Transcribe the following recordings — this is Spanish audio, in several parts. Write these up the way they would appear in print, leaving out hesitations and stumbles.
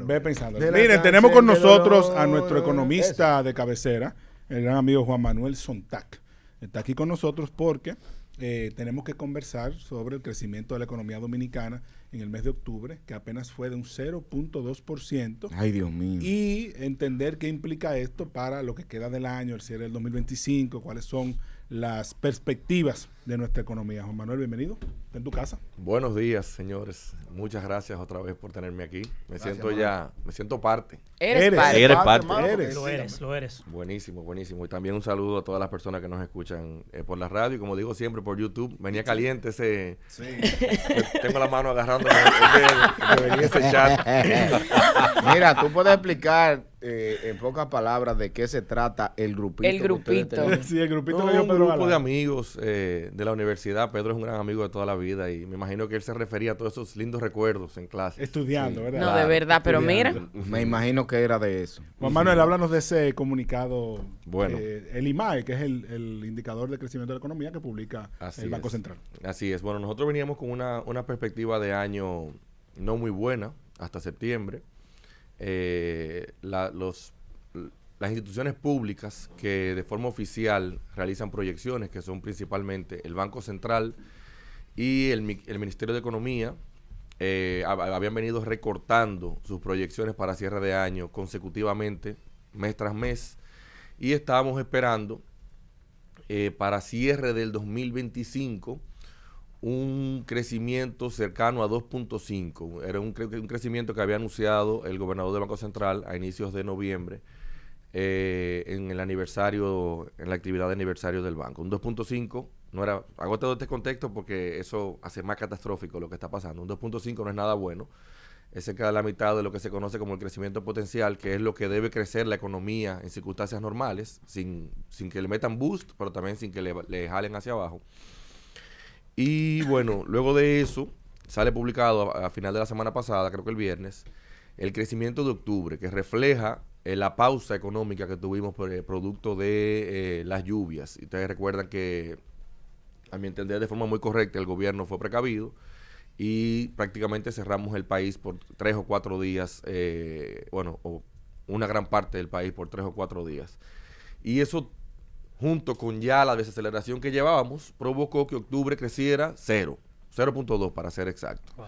Ve pensando. Miren, tenemos con nosotros a nuestro economista de cabecera, el gran amigo Juan Manuel Sontac. Está aquí con nosotros porque tenemos que conversar sobre el crecimiento de la economía dominicana en el mes de octubre, que apenas fue de un 0.2%. Ay, Dios mío. Y entender qué implica esto para lo que queda del año, el cierre del 2025, cuáles son las perspectivas de nuestra economía. Juan Manuel, bienvenido. Está en tu casa. Buenos días, señores. Muchas gracias otra vez por tenerme aquí. Me siento parte. Eres parte. Lo eres. Buenísimo, buenísimo. Y también un saludo a todas las personas que nos escuchan por la radio y como digo siempre por YouTube. Venía caliente ese... Sí. Tengo la mano agarrando venía ese chat. Mira, tú puedes explicar en pocas palabras de qué se trata el grupito. El grupito. Sí, el grupito No, que dio un Pedro grupo de Galán. amigos de la universidad. Pedro es un gran amigo de toda la vida y me imagino que él se refería a todos esos lindos recuerdos en clase. Estudiando, ¿verdad? No, de verdad, pero mira. Me imagino que era de eso. Juan Manuel, háblanos de ese comunicado, Bueno. el IMAE, que es el indicador de crecimiento de la economía que publica el Banco Central. Así es. Bueno, nosotros veníamos con una perspectiva de año no muy buena hasta septiembre. Las instituciones públicas que de forma oficial realizan proyecciones, que son principalmente el Banco Central y el Ministerio de Economía, habían venido recortando sus proyecciones para cierre de año consecutivamente, mes tras mes, y estábamos esperando para cierre del 2025 un crecimiento cercano a 2.5. Era un crecimiento que había anunciado el gobernador del Banco Central a inicios de noviembre en el aniversario, en la actividad de aniversario del banco. Un 2.5 no era, hago todo este contexto porque eso hace más catastrófico lo que está pasando. Un 2.5 no es nada bueno. Es cerca de la mitad de lo que se conoce como el crecimiento potencial, que es lo que debe crecer la economía en circunstancias normales, sin que le metan boost, pero también sin que le jalen hacia abajo. Y bueno, luego de eso, sale publicado a final de la semana pasada, creo que el viernes, el crecimiento de octubre, que refleja la pausa económica que tuvimos producto de las lluvias. Y ustedes recuerdan que, a mi entender, de forma muy correcta, el gobierno fue precavido y prácticamente cerramos el país por 3 o 4 días, o una gran parte del país por 3 o 4 días. Y eso, junto con ya la desaceleración que llevábamos, provocó que octubre creciera 0.2 para ser exacto. Wow.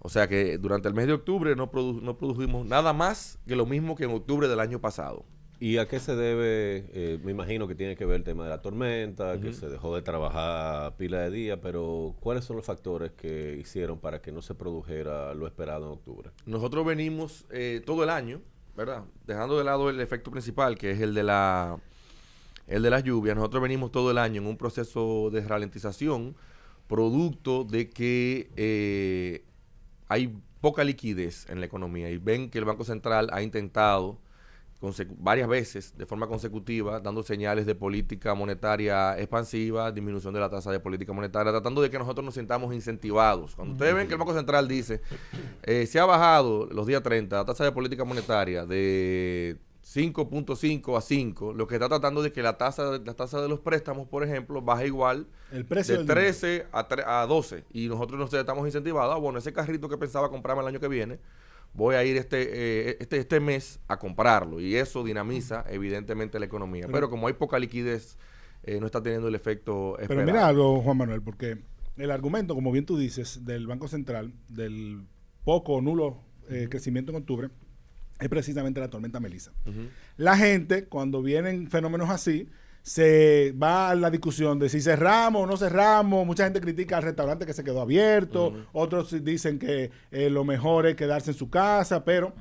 O sea que durante el mes de octubre no produjimos nada más que lo mismo que en octubre del año pasado. ¿Y a qué se debe? Me imagino que tiene que ver el tema de la tormenta, que se dejó de trabajar pila de días, pero ¿cuáles son los factores que hicieron para que no se produjera lo esperado en octubre? Nosotros venimos todo el año, ¿verdad? Dejando de lado el efecto principal, que es el de las lluvias. Nosotros venimos todo el año en un proceso de ralentización, producto de que hay poca liquidez en la economía y ven que el Banco Central ha intentado varias veces de forma consecutiva, dando señales de política monetaria expansiva, disminución de la tasa de política monetaria, tratando de que nosotros nos sintamos incentivados. Cuando ustedes ven que el Banco Central dice, se ha bajado los días 30 la tasa de política monetaria de 5.5 a 5, lo que está tratando de que la tasa de los préstamos, por ejemplo, baje igual el precio de 13 a 12 y nosotros nos estamos incentivados. Bueno, ese carrito que pensaba comprarme el año que viene, voy a ir este mes a comprarlo y eso dinamiza evidentemente la economía. Pero como hay poca liquidez, no está teniendo el efecto esperado. Pero mira algo, Juan Manuel, porque el argumento, como bien tú dices, del Banco Central, del poco o nulo crecimiento en octubre, es precisamente la tormenta Melissa. La gente, cuando vienen fenómenos así, se va a la discusión de si cerramos o no cerramos. Mucha gente critica al restaurante que se quedó abierto, otros dicen que lo mejor es quedarse en su casa, pero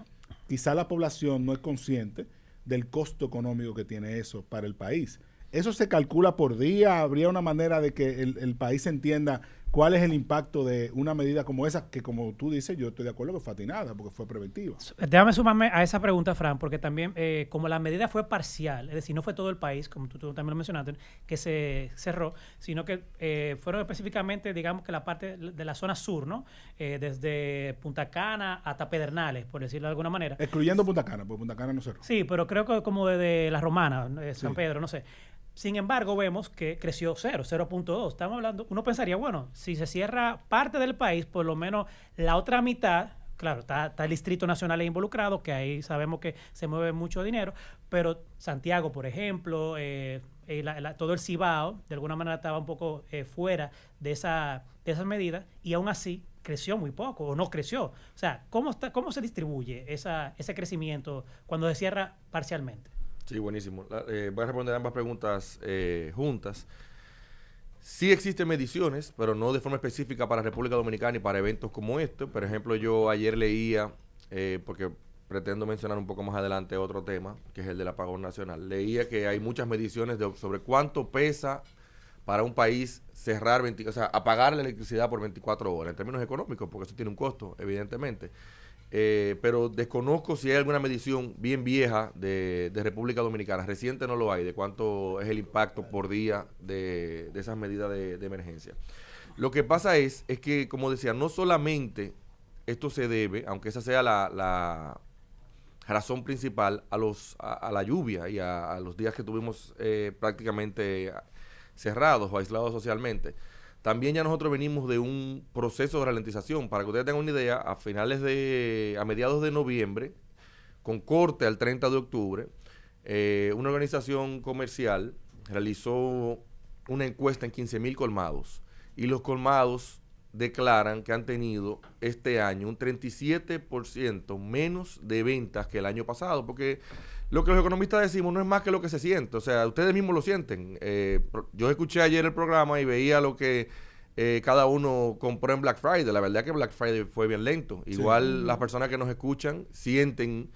quizá la población no es consciente del costo económico que tiene eso para el país. ¿Eso se calcula por día? ¿Habría una manera de que el país entienda cuál es el impacto de una medida como esa? Que como tú dices, yo estoy de acuerdo que fue atinada, porque fue preventiva. Déjame sumarme a esa pregunta, Fran, porque también como la medida fue parcial, es decir, no fue todo el país, como tú también lo mencionaste, que se cerró, sino que fueron específicamente, digamos que la parte de la zona sur, ¿no? Desde Punta Cana hasta Pedernales, por decirlo de alguna manera. Excluyendo Punta Cana, porque Punta Cana no cerró. Sí, pero creo que como desde La Romana, San Pedro, no sé. Sin embargo, vemos que creció 0.2. Estamos hablando, uno pensaría, bueno, si se cierra parte del país, por lo menos la otra mitad claro, está el Distrito Nacional involucrado, que ahí sabemos que se mueve mucho dinero, pero Santiago, por ejemplo, todo el Cibao, de alguna manera estaba un poco fuera de esas medidas, y aún así creció muy poco, o no creció. O sea, ¿cómo se distribuye ese crecimiento cuando se cierra parcialmente? Sí, buenísimo. Voy a responder ambas preguntas juntas. Sí existen mediciones, pero no de forma específica para República Dominicana y para eventos como este. Por ejemplo, yo ayer leía, porque pretendo mencionar un poco más adelante otro tema, que es el del apagón nacional. Leía que hay muchas mediciones sobre cuánto pesa para un país cerrar, apagar la electricidad por 24 horas, en términos económicos, porque eso tiene un costo, evidentemente. Pero desconozco si hay alguna medición bien vieja de República Dominicana, reciente no lo hay, de cuánto es el impacto por día de esas medidas de emergencia. Lo que pasa es que, como decía, no solamente esto se debe, aunque esa sea la razón principal, a la lluvia y a los días que tuvimos prácticamente cerrados o aislados socialmente. También ya nosotros venimos de un proceso de ralentización. Para que ustedes tengan una idea, a mediados de noviembre, con corte al 30 de octubre, una organización comercial realizó una encuesta en 15,000 colmados, y los colmados declaran que han tenido este año un 37% menos de ventas que el año pasado, porque lo que los economistas decimos no es más que lo que se siente, o sea, ustedes mismos lo sienten. Yo escuché ayer el programa y veía lo que cada uno compró en Black Friday. La verdad que Black Friday fue bien lento. Igual las personas que nos escuchan sienten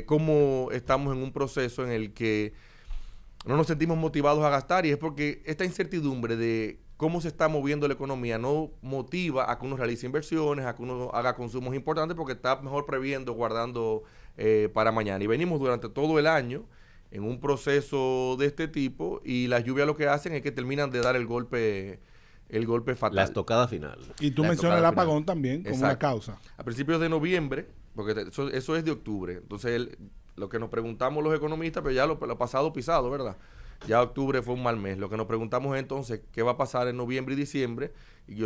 cómo estamos en un proceso en el que no nos sentimos motivados a gastar, y es porque esta incertidumbre de cómo se está moviendo la economía no motiva a que uno realice inversiones, a que uno haga consumos importantes, porque está mejor previendo, guardando para mañana. Y venimos durante todo el año en un proceso de este tipo, y las lluvias lo que hacen es que terminan de dar el golpe fatal. La estocada final. Y tú mencionas el apagón también como una causa. A principios de noviembre, porque eso es de octubre. Entonces, lo que nos preguntamos los economistas, pero ya lo pasado pisado, ¿verdad? Ya octubre fue un mal mes. Lo que nos preguntamos es entonces qué va a pasar en noviembre y diciembre. Y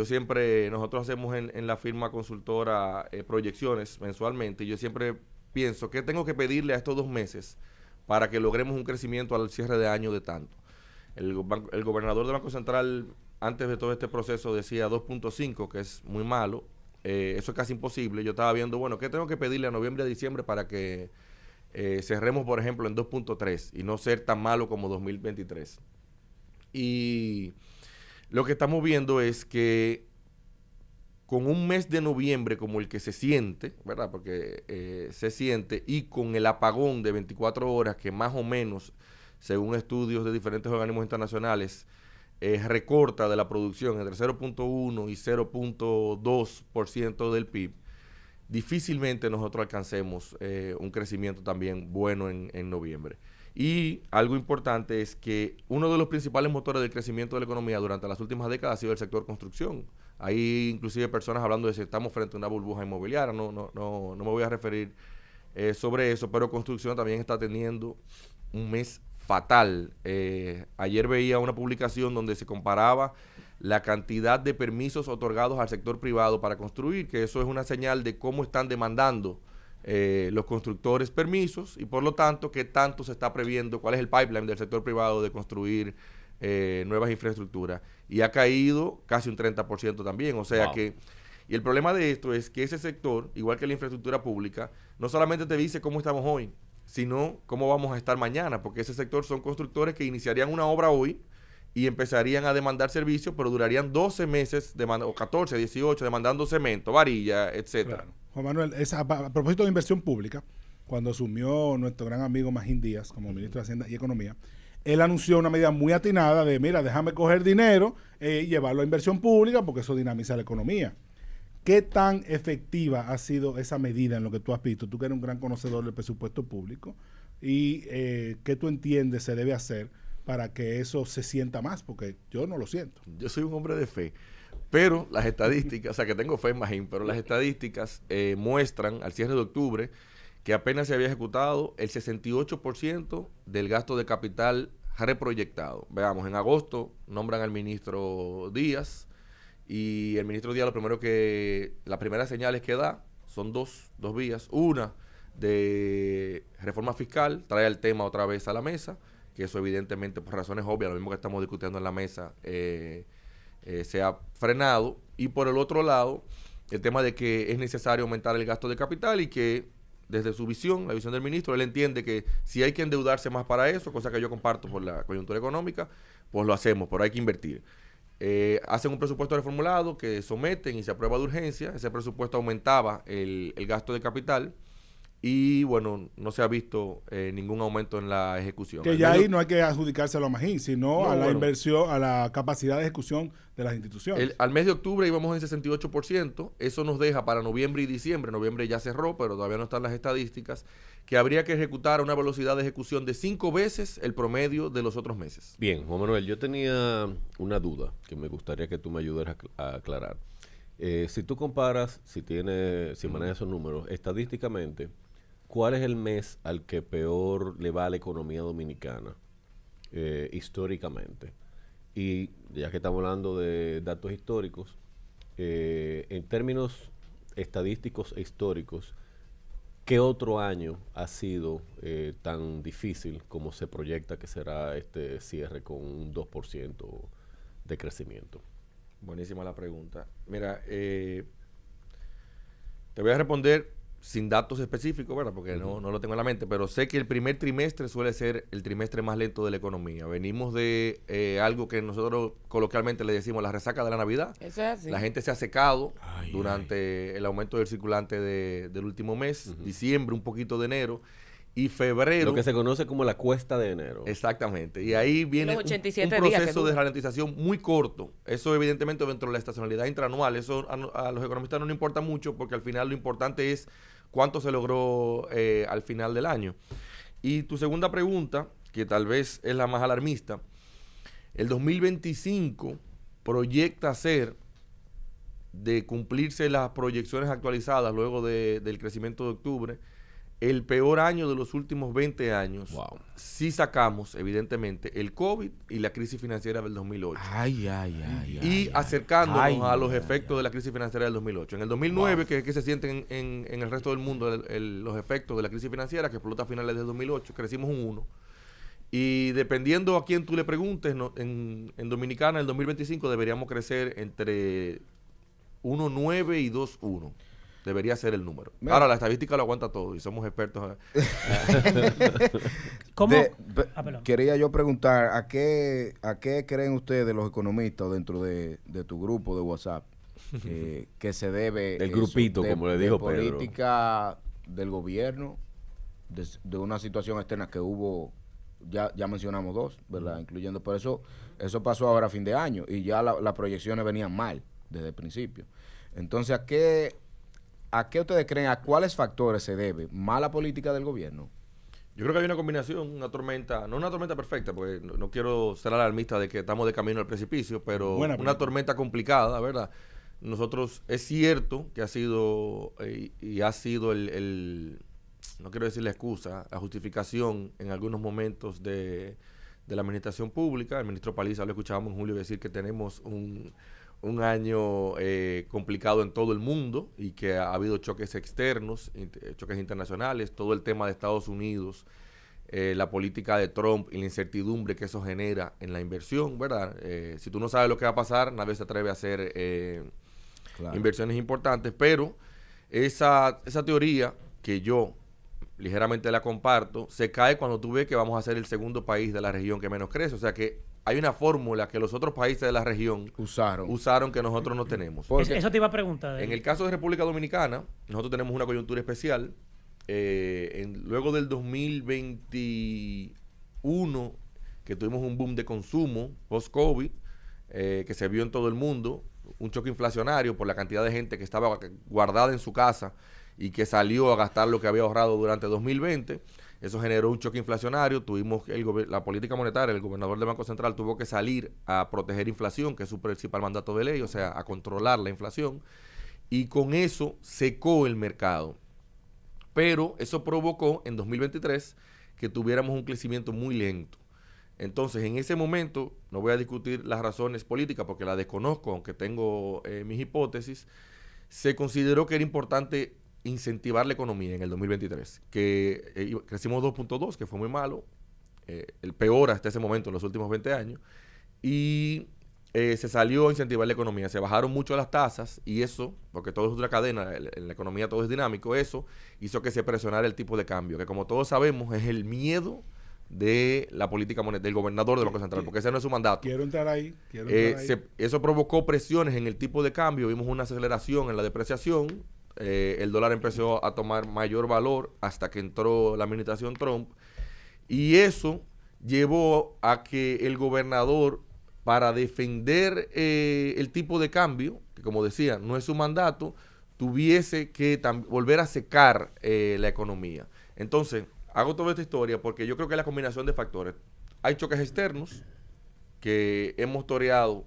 nosotros hacemos en la firma consultora proyecciones mensualmente, y yo siempre pienso que tengo que pedirle a estos 2 meses para que logremos un crecimiento al cierre de año de tanto. El gobernador del Banco Central, antes de todo este proceso, decía 2.5, que es muy malo. Eso es casi imposible. Yo estaba viendo, ¿qué tengo que pedirle a noviembre y a diciembre para que cerremos, por ejemplo, en 2.3 y no ser tan malo como 2023? Y lo que estamos viendo es que con un mes de noviembre como el que se siente, ¿verdad? Porque se siente, y con el apagón de 24 horas que más o menos, según estudios de diferentes organismos internacionales, recorta de la producción entre 0.1 y 0.2% del PIB, difícilmente nosotros alcancemos un crecimiento también bueno en noviembre. Y algo importante es que uno de los principales motores del crecimiento de la economía durante las últimas décadas ha sido el sector construcción. Hay inclusive personas hablando de si estamos frente a una burbuja inmobiliaria. No me voy a referir sobre eso, pero construcción también está teniendo un mes fatal. Ayer veía una publicación donde se comparaba la cantidad de permisos otorgados al sector privado para construir, que eso es una señal de cómo están demandando los constructores permisos, y por lo tanto qué tanto se está previendo, cuál es el pipeline del sector privado de construir nuevas infraestructuras, y ha caído casi un 30% también, o sea que, y el problema de esto es que ese sector, igual que la infraestructura pública, no solamente te dice cómo estamos hoy, sino cómo vamos a estar mañana, porque ese sector son constructores que iniciarían una obra hoy y empezarían a demandar servicios, pero durarían 12 meses, o 14, 18, demandando cemento, varilla, etcétera. Claro. Juan Manuel, a propósito de inversión pública, cuando asumió nuestro gran amigo Magín Díaz como ministro de Hacienda y Economía, él anunció una medida muy atinada de, mira, déjame coger dinero y llevarlo a inversión pública, porque eso dinamiza la economía. ¿Qué tan efectiva ha sido esa medida en lo que tú has visto? Tú que eres un gran conocedor del presupuesto público, y ¿qué tú entiendes se debe hacer para que eso se sienta más? Porque yo no lo siento. Yo soy un hombre de fe, pero las estadísticas, o sea que tengo fe en Magín, pero las estadísticas muestran al cierre de octubre que apenas se había ejecutado el 68% del gasto de capital reproyectado. Veamos, en agosto nombran al ministro Díaz, y el ministro Díaz las primeras señales que da son dos vías. Una de reforma fiscal, trae el tema otra vez a la mesa, que eso evidentemente por razones obvias, lo mismo que estamos discutiendo en la mesa, se ha frenado. Y por el otro lado, el tema de que es necesario aumentar el gasto de capital y que desde su visión, la visión del ministro, él entiende que si hay que endeudarse más para eso, cosa que yo comparto por la coyuntura económica, pues lo hacemos, pero hay que invertir. Hacen un presupuesto reformulado que someten y se aprueba de urgencia. Ese presupuesto aumentaba el gasto de capital y, bueno, no se ha visto ningún aumento en la ejecución. Que ya ahí no hay que adjudicárselo a Magín, sino a la inversión, a la capacidad de ejecución de las instituciones. Al mes de octubre íbamos en 68%. Eso nos deja para noviembre y diciembre. Noviembre ya cerró, pero todavía no están las estadísticas, que habría que ejecutar a una velocidad de ejecución de 5 veces el promedio de los otros meses. Bien, Juan Manuel, yo tenía una duda que me gustaría que tú me ayudaras a aclarar. Si tú comparas, si manejas esos números, estadísticamente, ¿cuál es el mes al que peor le va a la economía dominicana históricamente? Y ya que estamos hablando de datos históricos, en términos estadísticos e históricos, ¿qué otro año ha sido tan difícil como se proyecta que será este cierre con un 2% de crecimiento? Buenísima la pregunta. Mira, te voy a responder sin datos específicos, ¿verdad? Porque no lo tengo en la mente, pero sé que el primer trimestre suele ser el trimestre más lento de la economía. Venimos de algo que nosotros coloquialmente le decimos la resaca de la Navidad. Eso es así. La gente se ha secado durante el aumento del circulante del último mes, diciembre, un poquito de enero, y febrero. Lo que se conoce como la cuesta de enero. Exactamente. Y ahí viene un proceso de ralentización muy corto. Eso evidentemente dentro de la estacionalidad intraanual. Eso a los economistas no les importa mucho porque al final lo importante es cuánto se logró al final del año. Y tu segunda pregunta, que tal vez es la más alarmista, el 2025 proyecta ser, de cumplirse las proyecciones actualizadas luego del crecimiento de octubre, el peor año de los últimos 20 años. Wow. Si sacamos, evidentemente, el COVID y la crisis financiera del 2008. Acercándonos a los efectos de la crisis financiera del 2008. En el 2009, que es que se sienten en el resto del mundo los efectos de la crisis financiera, que explota a finales del 2008, crecimos un 1. Y dependiendo a quién tú le preguntes, en Dominicana, en el 2025 deberíamos crecer entre 1.9 y 2.1. Debería ser el número. Mira. Ahora, la estadística lo aguanta todo y somos expertos. ¿Cómo? Quería yo preguntar, ¿a qué creen ustedes los economistas dentro de tu grupo de WhatsApp que se debe... El grupito, como le dijo Pedro. Política del gobierno, de una situación externa que hubo, ya mencionamos dos, ¿verdad? Incluyendo, por eso pasó ahora a fin de año y ya las proyecciones venían mal desde el principio. Entonces, ¿a qué ustedes creen, a cuáles factores se debe? ¿Mala política del gobierno? Yo creo que hay una combinación, no una tormenta perfecta, porque no quiero ser alarmista de que estamos de camino al precipicio, pero una tormenta complicada, ¿verdad? Nosotros, es cierto que ha sido, y ha sido no quiero decir la excusa, la justificación en algunos momentos de la administración pública. El ministro Paliza, lo escuchábamos en julio decir que tenemos un año complicado en todo el mundo y que ha habido choques externos, choques internacionales, todo el tema de Estados Unidos, la política de Trump y la incertidumbre que eso genera en la inversión, ¿verdad? Si tú no sabes lo que va a pasar, nadie se atreve a hacer inversiones importantes, pero esa teoría que yo ligeramente la comparto, se cae cuando tú ves que vamos a ser el segundo país de la región que menos crece, o sea que hay una fórmula que los otros países de la región usaron que nosotros no tenemos. Eso te iba a preguntar. En el caso de República Dominicana, nosotros tenemos una coyuntura especial. Luego del 2021, que tuvimos un boom de consumo post-COVID, que se vio en todo el mundo, un choque inflacionario por la cantidad de gente que estaba guardada en su casa y que salió a gastar lo que había ahorrado durante 2020. Eso generó un choque inflacionario. Tuvimos la política monetaria, el gobernador del Banco Central tuvo que salir a proteger inflación, que es su principal mandato de ley, o sea, a controlar la inflación. Y con eso secó el mercado. Pero eso provocó en 2023 que tuviéramos un crecimiento muy lento. Entonces, en ese momento, no voy a discutir las razones políticas porque las desconozco, aunque tengo mis hipótesis, se consideró que era importante incentivar la economía en el 2023, que crecimos 2.2, que fue muy malo, el peor hasta ese momento en los últimos 20 años, y se salió a incentivar la economía, se bajaron mucho las tasas y eso, porque todo es una cadena, en la economía todo es dinámico, eso hizo que se presionara el tipo de cambio, que como todos sabemos es el miedo de la política monetaria, del gobernador del Banco Central, porque ese no es su mandato. Quiero entrar ahí. Eso provocó presiones en el tipo de cambio, vimos una aceleración en la depreciación, el dólar empezó a tomar mayor valor hasta que entró la administración Trump, y eso llevó a que el gobernador, para defender el tipo de cambio, que como decía, no es su mandato, tuviese que volver a secar la economía. Entonces, hago toda esta historia porque yo creo que la combinación de factores. Hay choques externos que hemos toreado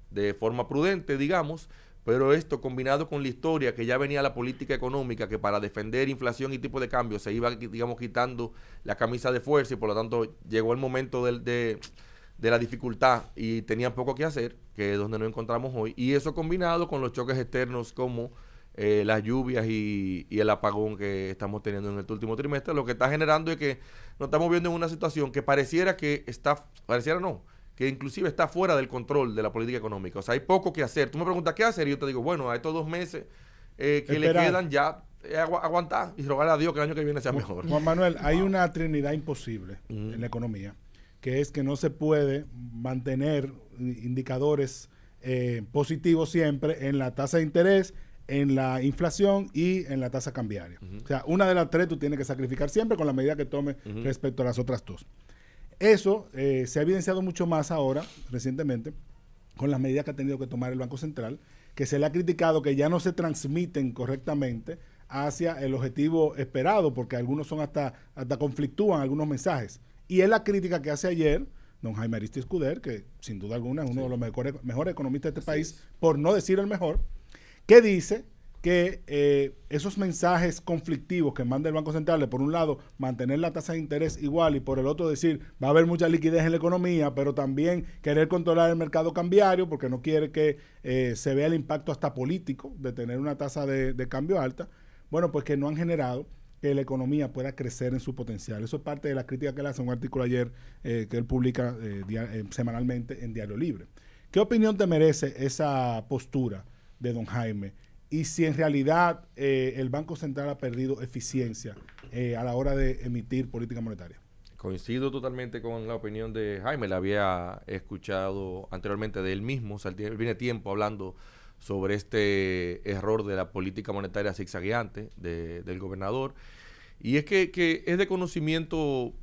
de forma prudente, digamos, pero esto combinado con la historia que ya venía la política económica, que para defender inflación y tipo de cambio se iba, digamos, quitando la camisa de fuerza y por lo tanto llegó el momento de la dificultad y tenían poco que hacer, que es donde nos encontramos hoy, y eso combinado con los choques externos como las lluvias y el apagón que estamos teniendo en el último trimestre, lo que está generando es que nos estamos viendo en una situación que que inclusive está fuera del control de la política económica. O sea, hay poco que hacer. Tú me preguntas qué hacer y yo te digo, bueno, a estos 2 meses que le quedan ya aguantar y rogarle a Dios que el año que viene sea mejor. Juan Manuel, hay una trinidad imposible en la economía, que es que no se puede mantener indicadores positivos siempre en la tasa de interés, en la inflación y en la tasa cambiaria. O sea, una de las tres tú tienes que sacrificar siempre con la medida que tome respecto a las otras dos. Eso se ha evidenciado mucho más ahora, recientemente, con las medidas que ha tenido que tomar el Banco Central, que se le ha criticado que ya no se transmiten correctamente hacia el objetivo esperado, porque algunos son hasta conflictúan algunos mensajes. Y es la crítica que hace ayer don Jaime Aristi Escuder, que sin duda alguna es uno de los mejores economistas de este país, por no decir el mejor, que dice que esos mensajes conflictivos que manda el Banco Central de, por un lado, mantener la tasa de interés igual y por el otro decir, va a haber mucha liquidez en la economía, pero también querer controlar el mercado cambiario porque no quiere que se vea el impacto hasta político de tener una tasa de cambio alta, bueno, pues que no han generado que la economía pueda crecer en su potencial. Eso es parte de la crítica que le hace un artículo ayer que él publica semanalmente en Diario Libre. ¿Qué opinión te merece esa postura de don Jaime? Y si en realidad el Banco Central ha perdido eficiencia a la hora de emitir política monetaria. Coincido totalmente con la opinión de Jaime, la había escuchado anteriormente de él mismo, o sea, él viene tiempo hablando sobre este error de la política monetaria zigzagueante del gobernador, y es que es de conocimiento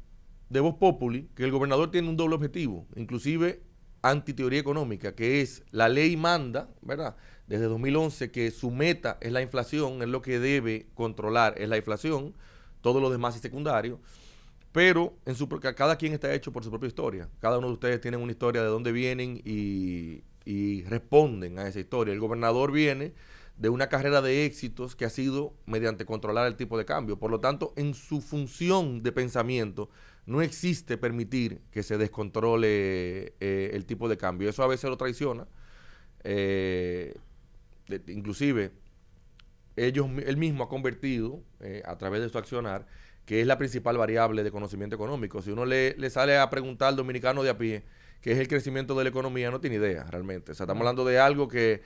de voz populi que el gobernador tiene un doble objetivo, inclusive antiteoría económica, que es la ley manda, ¿verdad?, desde 2011, que su meta es la inflación, es lo que debe controlar, es la inflación, todo lo demás es secundario, pero cada quien está hecho por su propia historia. Cada uno de ustedes tiene una historia de dónde vienen y responden a esa historia. El gobernador viene de una carrera de éxitos que ha sido mediante controlar el tipo de cambio. Por lo tanto, en su función de pensamiento no existe permitir que se descontrole el tipo de cambio. Eso a veces lo traiciona. Inclusive él mismo ha convertido a través de su accionar que es la principal variable de conocimiento económico. Si uno le sale a preguntar al dominicano de a pie qué es el crecimiento de la economía, no tiene idea realmente. O sea, estamos hablando de algo que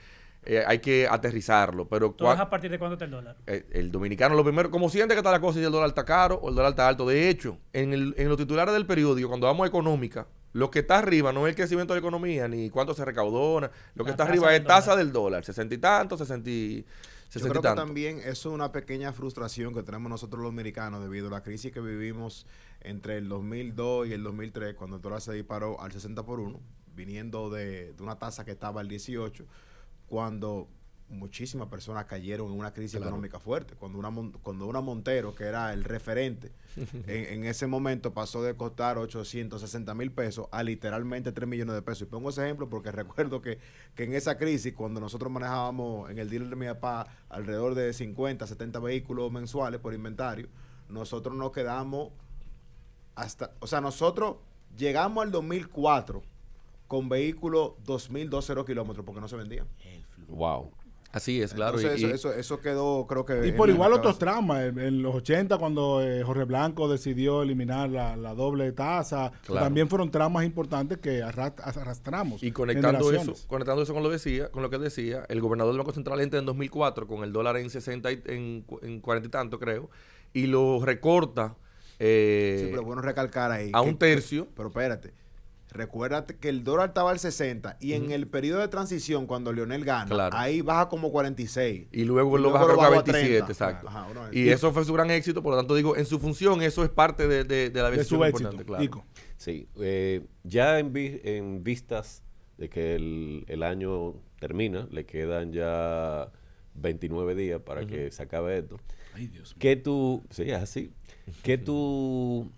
hay que aterrizarlo. Pero ¿Tú vas a partir de cuándo está el dólar? El dominicano lo primero, como siente que está la cosa y el dólar está caro o el dólar está alto. De hecho, en los titulares del periódico, cuando vamos a económica, lo que está arriba no es el crecimiento de la economía, ni cuánto se recaudó, lo que está arriba es tasa del dólar, 60 y tanto, 60 y yo creo que también eso es una pequeña frustración que tenemos nosotros los americanos debido a la crisis que vivimos entre el 2002 y el 2003, cuando el dólar se disparó al 60 por 1, viniendo de una tasa que estaba al 18, cuando muchísimas personas cayeron en una crisis económica fuerte. Cuando una Montero, que era el referente, en ese momento pasó de costar 860 mil pesos a literalmente 3 millones de pesos. Y pongo ese ejemplo porque recuerdo que en esa crisis, cuando nosotros manejábamos en el dealer de mi papá alrededor de 50, 70 vehículos mensuales por inventario, nosotros nos quedamos nosotros llegamos al 2004 con vehículos 2.000, 2.0 kilómetros porque no se vendían. Wow. Así es, claro. Entonces, eso quedó, creo que... Y por igual otros traumas. En los 80, cuando Jorge Blanco decidió eliminar la doble tasa, Claro. también fueron traumas importantes que arrastramos. Y conectando generaciones. eso con lo que decía, el gobernador del Banco Central entra en 2004 con el dólar en 60, en 40 y tanto, creo, y lo recorta Sí, pero bueno recalcar ahí. a un tercio. Pero espérate. Recuérdate que el dólar estaba al 60 y en el periodo de transición, cuando Leonel gana, Claro. ahí baja como 46. Y luego lo luego baja bajó a a 27, 30. exacto. Ajá, bueno, Y eso fue su gran éxito, por lo tanto digo, en su función eso es parte de la De decisión su importante, éxito. claro. Ico. Sí, ya en vistas de que el año termina, le quedan ya 29 días para que se acabe esto. Ay, Dios mío. ¿Qué tú, sí, es así, qué tú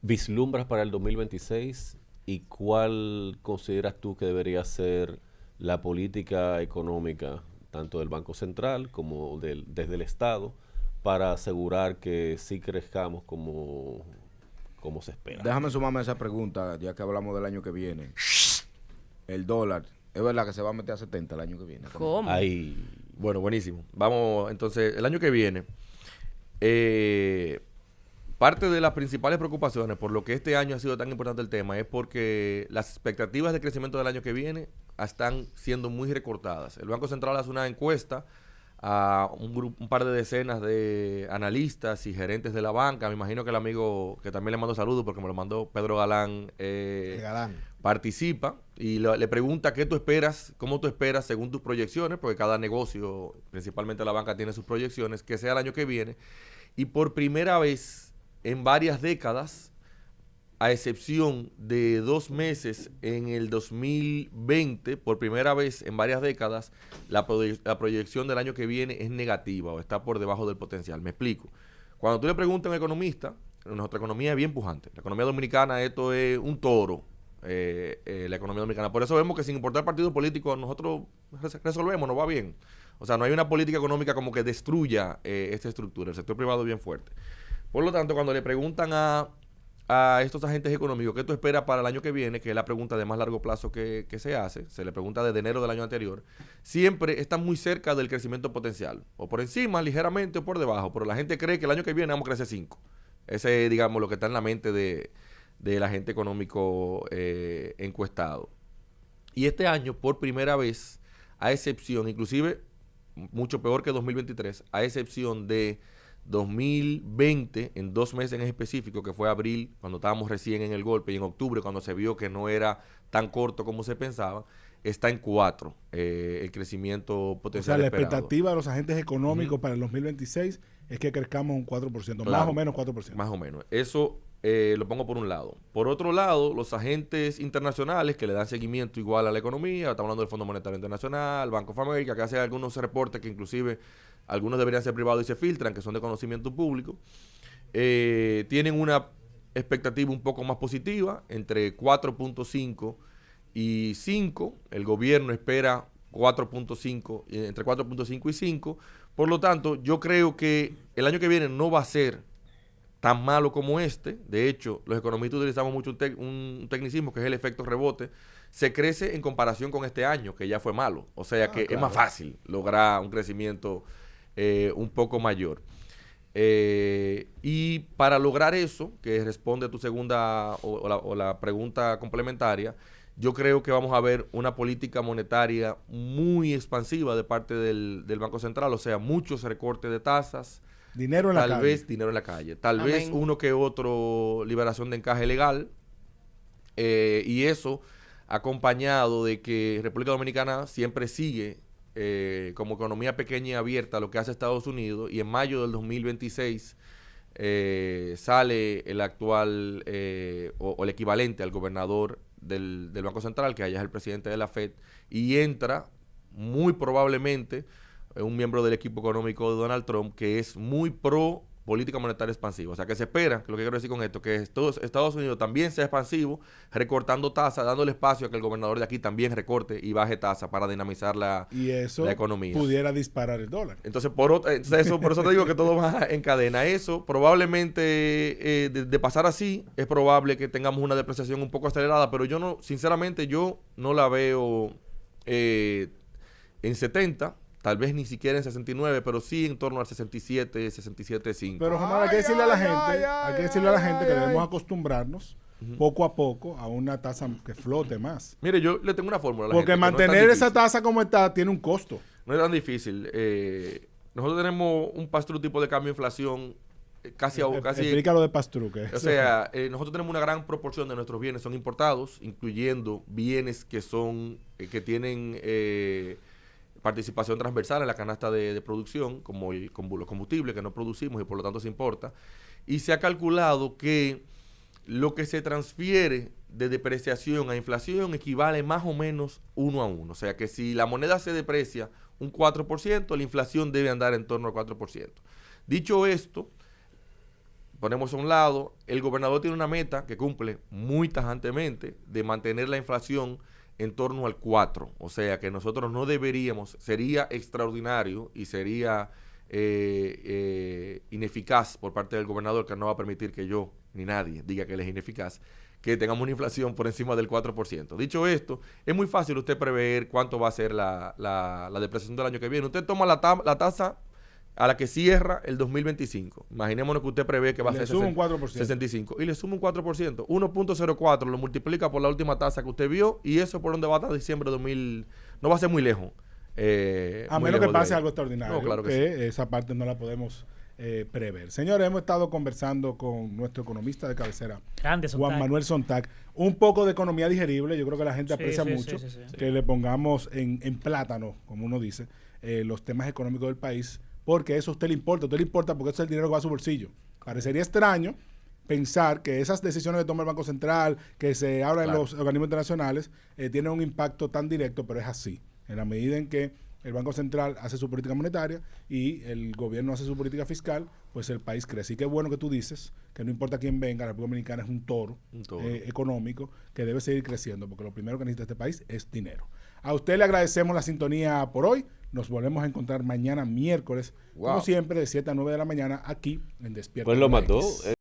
vislumbras para el 2026 y cuál consideras tú que debería ser la política económica, tanto del Banco Central como desde el Estado, para asegurar que sí crezcamos como se espera? Déjame sumarme a esa pregunta, ya que hablamos del año que viene. El dólar, ¿es verdad que se va a meter a 70 el año que viene? ¿Cómo? Ahí, Bueno, buenísimo. Vamos, entonces, el año que viene, parte de las principales preocupaciones por lo que este año ha sido tan importante el tema es porque las expectativas de crecimiento del año que viene están siendo muy recortadas. El Banco Central hace una encuesta a un par de decenas de analistas y gerentes de la banca. Me imagino que el amigo, que también le mando saludos porque me lo mandó Pedro Galán, Galán. participa y le pregunta qué tú esperas, cómo tú esperas según tus proyecciones, porque cada negocio, principalmente la banca, tiene sus proyecciones, que sea el año que viene. Y por primera vez en varias décadas, a excepción de 2 meses en el 2020, por primera vez en varias décadas, la proyección del año que viene es negativa o está por debajo del potencial. Me explico. Cuando tú le preguntas a un economista, nuestra economía es bien pujante. La economía dominicana, esto es un toro, la economía dominicana. Por eso vemos que sin importar partido político, nosotros resolvemos, nos va bien. O sea, no hay una política económica como que destruya esta estructura. El sector privado es bien fuerte. Por lo tanto, cuando le preguntan a estos agentes económicos qué tú esperas para el año que viene, que es la pregunta de más largo plazo que se hace, se le pregunta desde enero del año anterior, siempre están muy cerca del crecimiento potencial, o por encima, ligeramente, o por debajo, pero la gente cree que el año que viene vamos a crecer 5. Ese es, digamos, lo que está en la mente del agente económico encuestado. Y este año, por primera vez, a excepción, inclusive mucho peor que 2023, a excepción de 2020, en 2 meses en específico, que fue abril, cuando estábamos recién en el golpe, y en octubre, cuando se vio que no era tan corto como se pensaba, está en 4 el crecimiento O potencial sea, la esperado. expectativa de los agentes económicos para el 2026 es que crezcamos un 4%, Claro, más o menos 4%. Más o menos. Eso lo pongo por un lado. Por otro lado, los agentes internacionales que le dan seguimiento igual a la economía, estamos hablando del Fondo Monetario Internacional, Bank of America, que hace algunos reportes que inclusive algunos deberían ser privados y se filtran, que son de conocimiento público, tienen una expectativa un poco más positiva, entre 4.5 y 5. El gobierno espera 4.5, entre 4.5 y 5. Por lo tanto, yo creo que el año que viene no va a ser tan malo como este. De hecho, los economistas utilizamos mucho un tecnicismo que es el efecto rebote. Se crece en comparación con este año, que ya fue malo. O sea que es más fácil lograr un crecimiento un poco mayor. Y para lograr eso, que responde a tu segunda o la pregunta complementaria, yo creo que vamos a ver una política monetaria muy expansiva de parte del Banco Central, o sea, muchos recortes de tasas, Dinero en la calle. tal vez dinero en la calle, tal vez uno que otro liberación de encaje legal, y eso acompañado de que República Dominicana siempre sigue como economía pequeña y abierta a lo que hace Estados Unidos, y en mayo del 2026 sale el actual o el equivalente al gobernador del Banco Central, que allá es el presidente de la FED, y entra muy probablemente un miembro del equipo económico de Donald Trump que es muy pro política monetaria expansiva. O sea, que se espera, que lo que quiero decir con esto, que Estados Unidos también sea expansivo, recortando tasas, dándole espacio a que el gobernador de aquí también recorte y baje tasas para dinamizar la economía. Pudiera disparar el dólar. Entonces, por eso te digo que todo va en cadena. Eso, probablemente, de pasar así, es probable que tengamos una depreciación un poco acelerada, pero sinceramente, yo no la veo en 70. tal vez ni siquiera en 69, pero sí en torno al 67, 67.5. Pero Román, hay que decirle a la gente que debemos acostumbrarnos poco a poco a una tasa que flote más. Mire, yo le tengo una fórmula a la Porque gente, mantener esa tasa como está tiene un costo. No es tan difícil. Nosotros tenemos un pass-through tipo de cambio de inflación casi... Explícalo de pass-through. O sea, nosotros tenemos una gran proporción de nuestros bienes son importados, incluyendo bienes que son que tienen participación transversal en la canasta de producción, como los combustibles que no producimos y por lo tanto se importa. Y se ha calculado que lo que se transfiere de depreciación a inflación equivale más o menos 1 a 1. O sea que si la moneda se deprecia un 4%, la inflación debe andar en torno al 4%. Dicho esto, ponemos a un lado, el gobernador tiene una meta que cumple muy tajantemente de mantener la inflación en torno al 4%. O sea que nosotros no deberíamos, sería extraordinario y sería ineficaz por parte del gobernador, que no va a permitir que yo ni nadie diga que él es ineficaz, que tengamos una inflación por encima del 4%. Dicho esto, es muy fácil usted prever cuánto va a ser la depreciación del año que viene. Usted toma la tasa a la que cierra el 2025. Imaginémonos que usted prevé que va a ser 65 y le suma un 4%. 1.04 lo multiplica por la última tasa que usted vio y eso por donde va a estar diciembre de 2000. No va a ser muy lejos. A menos que pase algo extraordinario. No, claro que sí. Esa parte no la podemos prever. Señores, hemos estado conversando con nuestro economista de cabecera, Juan Manuel Sontag, un poco de economía digerible. Yo creo que la gente aprecia mucho que le pongamos en plátano, como uno dice, los temas económicos del país, porque eso a usted le importa porque eso es el dinero que va a su bolsillo. Parecería extraño pensar que esas decisiones que toma el Banco Central, que se habla en los organismos internacionales, tienen un impacto tan directo, pero es así. En la medida en que el Banco Central hace su política monetaria y el gobierno hace su política fiscal, pues el país crece. Y qué bueno que tú dices que no importa quién venga, la República Dominicana es un toro. Económico que debe seguir creciendo, porque lo primero que necesita este país es dinero. A usted le agradecemos la sintonía por hoy. Nos volvemos a encontrar mañana miércoles, como siempre, de 7 a 9 de la mañana, aquí en Despierta. Pues lo mató.